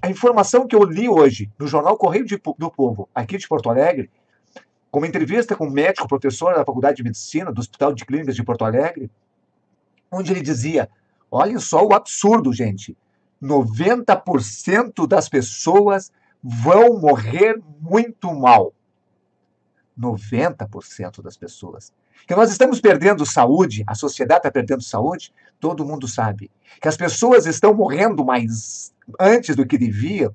A informação que eu li hoje no jornal Correio do Povo, aqui de Porto Alegre, com uma entrevista com um médico, professor da Faculdade de Medicina, do Hospital de Clínicas de Porto Alegre, onde ele dizia, olhem só o absurdo, gente, 90% das pessoas vão morrer muito mal. 90% das pessoas. Que nós estamos perdendo saúde, a sociedade está perdendo saúde, todo mundo sabe. Que as pessoas estão morrendo mais antes do que deviam,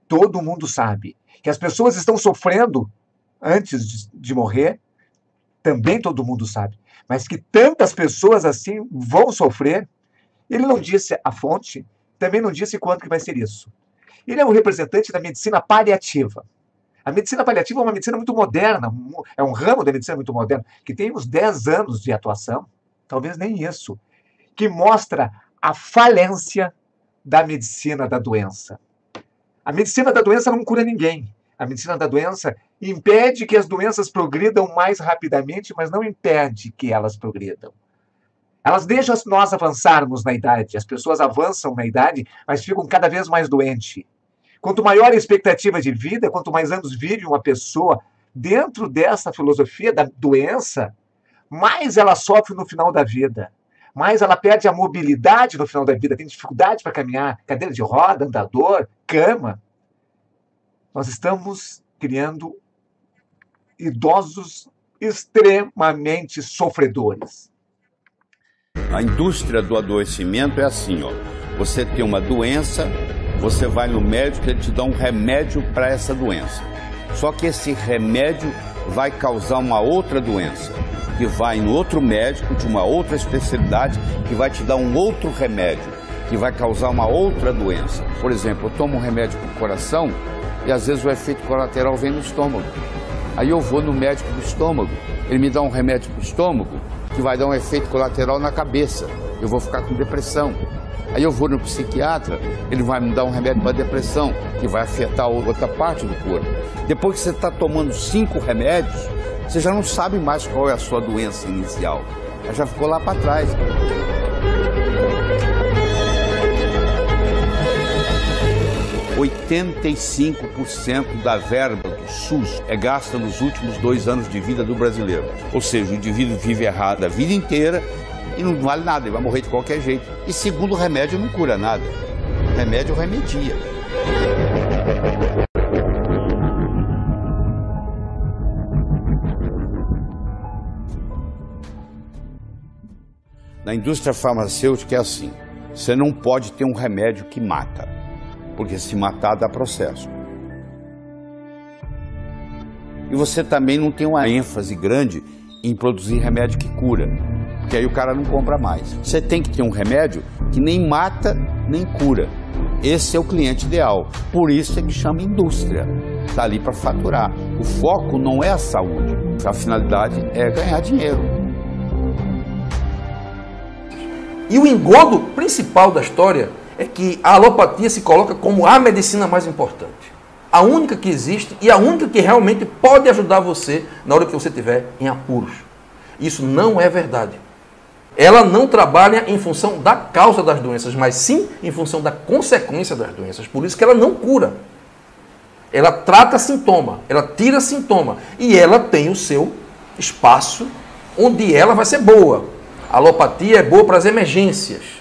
todo mundo sabe. Que as pessoas estão sofrendo antes de morrer, também todo mundo sabe. Mas que tantas pessoas assim vão sofrer, ele não disse a fonte, também não disse quando que vai ser isso. Ele é um representante da medicina paliativa. A medicina paliativa é uma medicina muito moderna, é um ramo da medicina muito moderno, que tem uns 10 anos de atuação, talvez nem isso, que mostra a falência da medicina da doença. A medicina da doença não cura ninguém. A medicina da doença impede que as doenças progridam mais rapidamente, mas não impede que elas progridam. Elas deixam nós avançarmos na idade. As pessoas avançam na idade, mas ficam cada vez mais doentes. Quanto maior a expectativa de vida, quanto mais anos vive uma pessoa dentro dessa filosofia da doença, mais ela sofre no final da vida. Mais ela perde a mobilidade no final da vida, tem dificuldade para caminhar, cadeira de roda, andador, cama. Nós estamos criando idosos extremamente sofredores. A indústria do adoecimento é assim, ó. Você tem uma doença, você vai no médico, ele te dá um remédio para essa doença. Só que esse remédio vai causar uma outra doença, que vai no outro médico de uma outra especialidade, que vai te dar um outro remédio, que vai causar uma outra doença. Por exemplo, eu tomo um remédio para o coração e às vezes o efeito colateral vem no estômago. Aí eu vou no médico do estômago, ele me dá um remédio para o estômago, que vai dar um efeito colateral na cabeça. Eu vou ficar com depressão. Aí eu vou no psiquiatra, ele vai me dar um remédio para depressão, que vai afetar outra parte do corpo. Depois que você está tomando 5 remédios, você já não sabe mais qual é a sua doença inicial. Ela já ficou lá para trás. – 85% da verba do SUS é gasta nos últimos 2 anos de vida do brasileiro. Ou seja, o indivíduo vive errado a vida inteira e não vale nada, ele vai morrer de qualquer jeito. E segundo, o remédio não cura nada. O remédio remedia. Na indústria farmacêutica é assim, você não pode ter um remédio que mata, porque se matar dá processo. E você também não tem uma ênfase grande em produzir remédio que cura, porque aí o cara não compra mais. Você tem que ter um remédio que nem mata, nem cura. Esse é o cliente ideal. Por isso é que chama indústria. Está ali para faturar. O foco não é a saúde. A finalidade é ganhar dinheiro. E o engodo principal da história é que a alopatia se coloca como a medicina mais importante. A única que existe e a única que realmente pode ajudar você na hora que você estiver em apuros. Isso não é verdade. Ela não trabalha em função da causa das doenças, mas sim em função da consequência das doenças. Por isso que ela não cura. Ela trata sintoma, ela tira sintoma. E ela tem o seu espaço onde ela vai ser boa. A alopatia é boa para as emergências.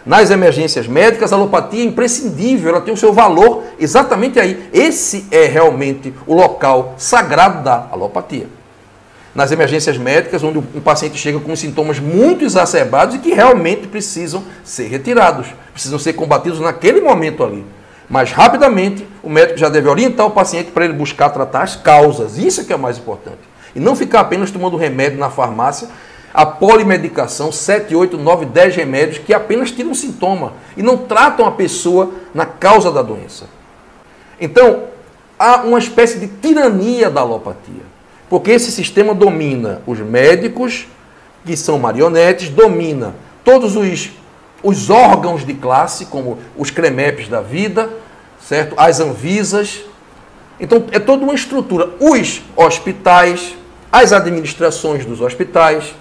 Nas emergências médicas, a alopatia é imprescindível, ela tem o seu valor exatamente aí. Esse é realmente o local sagrado da alopatia. Nas emergências médicas, onde um paciente chega com sintomas muito exacerbados e que realmente precisam ser retirados, precisam ser combatidos naquele momento ali. Mas rapidamente, o médico já deve orientar o paciente para ele buscar tratar as causas. Isso é que é o mais importante. E não ficar apenas tomando remédio na farmácia, a polimedicação, 7, 8, 9, 10 remédios que apenas tiram sintoma e não tratam a pessoa na causa da doença. Então, há uma espécie de tirania da alopatia, porque esse sistema domina os médicos, que são marionetes, domina todos os órgãos de classe, como os CREMEPs da vida, certo? As Anvisas. Então, é toda uma estrutura. Os hospitais, as administrações dos hospitais,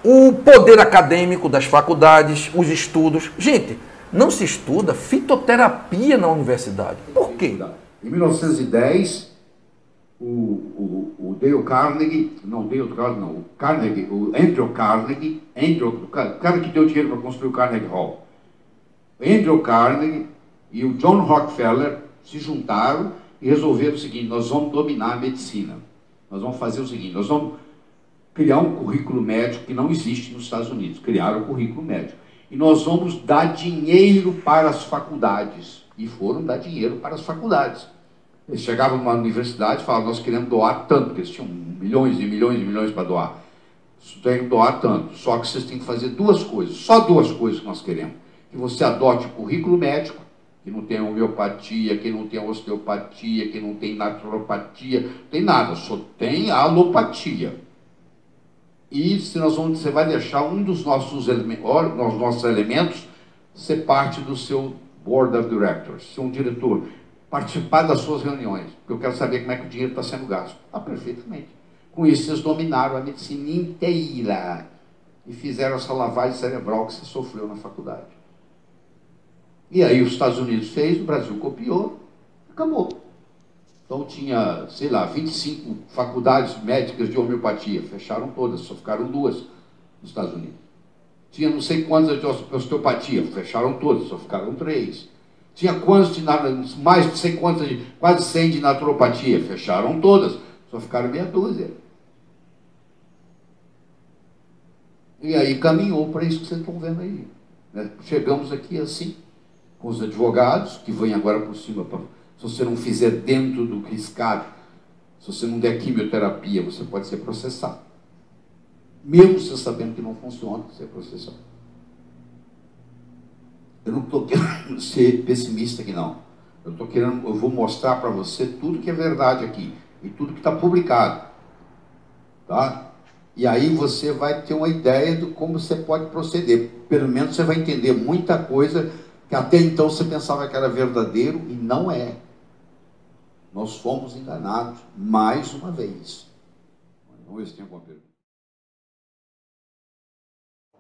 o poder acadêmico das faculdades, os estudos. Gente, não se estuda fitoterapia na universidade. Por quê? Em 1910, o Dale Carnegie, não, Dale Carnegie não, o Carnegie, o Andrew Carnegie, o cara que deu dinheiro para construir o Carnegie Hall, Andrew Carnegie e o John Rockefeller se juntaram e resolveram o seguinte: nós vamos dominar a medicina. Nós vamos fazer o seguinte: nós vamos criar um currículo médico que não existe nos Estados Unidos. Criaram o currículo médico. E nós vamos dar dinheiro para as faculdades. E foram dar dinheiro para as faculdades. Eles chegavam numa universidade e falavam: nós queremos doar tanto, porque eles tinham milhões e milhões e milhões para doar. Tem que doar tanto. Só que vocês têm que fazer duas coisas, só duas coisas que nós queremos. Que você adote o currículo médico, que não tem homeopatia, que não tem osteopatia, que não tem naturopatia, não tem nada, só tem alopatia. E se você vai deixar um dos nossos elementos ser parte do seu Board of Directors, ser um diretor, participar das suas reuniões, porque eu quero saber como é que o dinheiro está sendo gasto. Ah, perfeitamente. Com isso, eles dominaram a medicina inteira e fizeram essa lavagem cerebral que você sofreu na faculdade. E aí os Estados Unidos fez, o Brasil copiou, acabou. Então tinha, sei lá, 25 faculdades médicas de homeopatia, fecharam todas, só ficaram 2 nos Estados Unidos. Tinha não sei quantas de osteopatia, fecharam todas, só ficaram 3. Tinha quantas de mais de sei quantas, quase 100 de naturopatia, fecharam todas, só ficaram meia dúzia. E aí caminhou para isso que vocês estão vendo aí. Né? Chegamos aqui assim, com os advogados, que vêm agora por cima, se você não fizer dentro do riscado, se você não der quimioterapia, você pode ser processado. Mesmo você sabendo que não funciona, você é processado. Eu não estou querendo ser pessimista aqui, não. Eu vou mostrar para você tudo que é verdade aqui, e tudo que está publicado. Tá? E aí você vai ter uma ideia de como você pode proceder. Pelo menos você vai entender muita coisa que até então você pensava que era verdadeiro e não é. Nós fomos enganados mais uma vez. Vamos ver se tem alguma pergunta.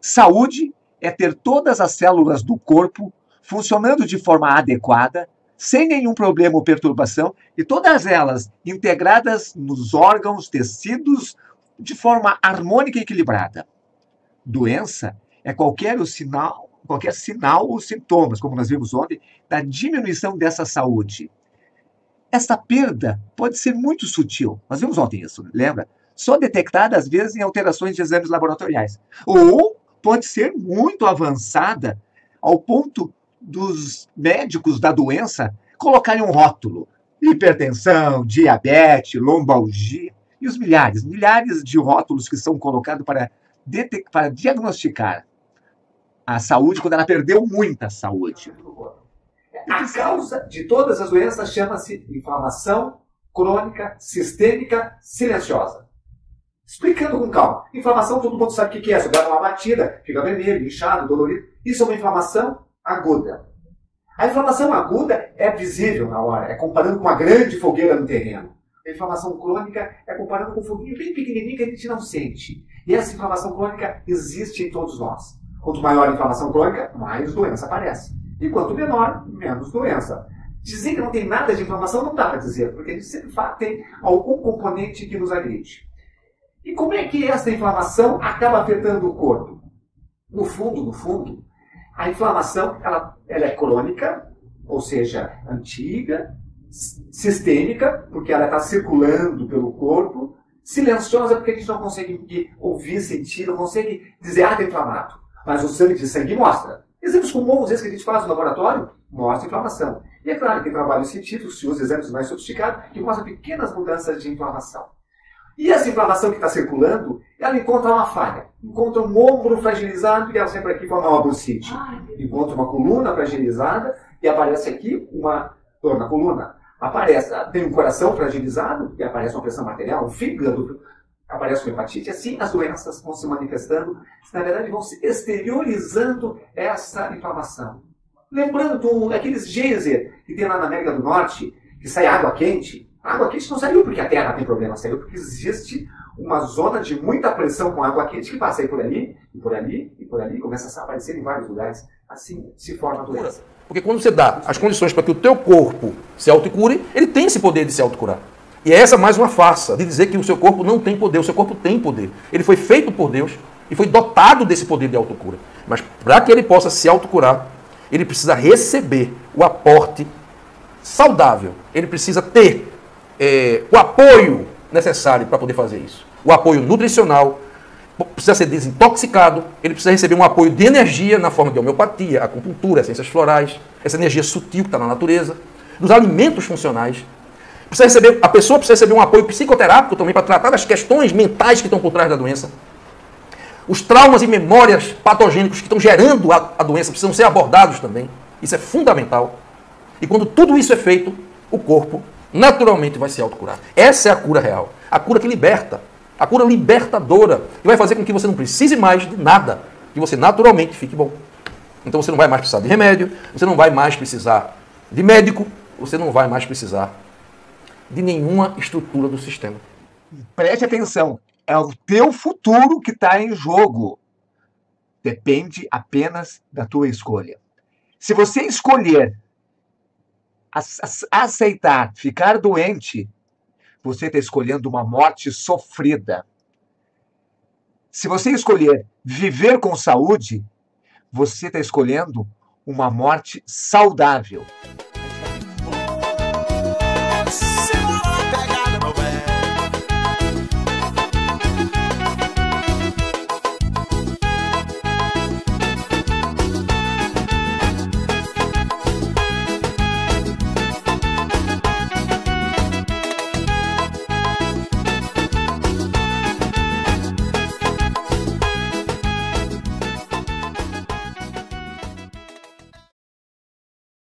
Saúde é ter todas as células do corpo funcionando de forma adequada, sem nenhum problema ou perturbação, e todas elas integradas nos órgãos, tecidos, de forma harmônica e equilibrada. Doença é qualquer sinal ou sintomas, como nós vimos ontem, da diminuição dessa saúde. Essa perda pode ser muito sutil. Nós vimos ontem isso, lembra? Só detectada, às vezes, em alterações de exames laboratoriais. Ou pode ser muito avançada ao ponto dos médicos da doença colocarem um rótulo. Hipertensão, diabetes, lombalgia. E os milhares de rótulos que são colocados para diagnosticar a saúde quando ela perdeu muita saúde. A causa de todas as doenças chama-se inflamação crônica, sistêmica, silenciosa. Explicando com calma. Inflamação, todo mundo sabe o que é. Você dá uma batida, fica vermelho, inchado, dolorido. Isso é uma inflamação aguda. A inflamação aguda é visível na hora, é comparando com uma grande fogueira no terreno. A inflamação crônica é comparando com um foguinho bem pequenininho que a gente não sente. E essa inflamação crônica existe em todos nós. Quanto maior a inflamação crônica, mais doença aparece. E quanto menor, menos doença. Dizer que não tem nada de inflamação não dá para dizer, porque a gente sempre tem algum componente que nos agride. E como é que essa inflamação acaba afetando o corpo? No fundo, a inflamação ela é crônica, ou seja, antiga, sistêmica, porque ela está circulando pelo corpo, silenciosa, porque a gente não consegue ouvir, sentir, não consegue dizer, está inflamado. Mas o sangue de sangue mostra. Exemplos comuns, esses que a gente faz no laboratório, mostra inflamação. E é claro que tem trabalhos científicos, se usa exames mais sofisticados, que mostram pequenas mudanças de inflamação. E essa inflamação que está circulando, ela encontra uma falha. Encontra um ombro fragilizado e ela sempre aqui forma uma bursite. Encontra uma coluna fragilizada e aparece aqui uma dor na coluna. Tem um coração fragilizado e aparece uma pressão arterial, um fígado, aparece uma hepatite. Assim as doenças vão se manifestando, na verdade vão se exteriorizando essa inflamação. Lembrando aqueles geyser que tem lá na América do Norte, que sai água quente. A água quente não saiu porque a Terra tem problema, saiu porque existe uma zona de muita pressão com água quente que passa aí por ali, e por ali, e por ali, e começa a aparecer em vários lugares. assim se forma a doença. Porque quando você dá as condições para que o teu corpo se autocure, ele tem esse poder de se autocurar. E é essa mais uma farsa de dizer que o seu corpo não tem poder. O seu corpo tem poder. Ele foi feito por Deus e foi dotado desse poder de autocura. Mas para que ele possa se autocurar, ele precisa receber o aporte saudável. Ele precisa ter o apoio necessário para poder fazer isso. O apoio nutricional, precisa ser desintoxicado, ele precisa receber um apoio de energia na forma de homeopatia, acupuntura, essências florais, essa energia sutil que está na natureza, dos alimentos funcionais. A pessoa precisa receber um apoio psicoterápico também para tratar das questões mentais que estão por trás da doença. Os traumas e memórias patogênicos que estão gerando a doença precisam ser abordados também. Isso é fundamental. E quando tudo isso é feito, o corpo naturalmente vai se autocurar. Essa é a cura real. A cura que liberta. A cura libertadora. Que vai fazer com que você não precise mais de nada. Que você naturalmente fique bom. Então você não vai mais precisar de remédio. Você não vai mais precisar de médico. Você não vai mais precisar de nenhuma estrutura do sistema. Preste atenção. É o teu futuro que está em jogo. Depende apenas da tua escolha. Se você escolher aceitar ficar doente, você está escolhendo uma morte sofrida. Se você escolher viver com saúde, você está escolhendo uma morte saudável.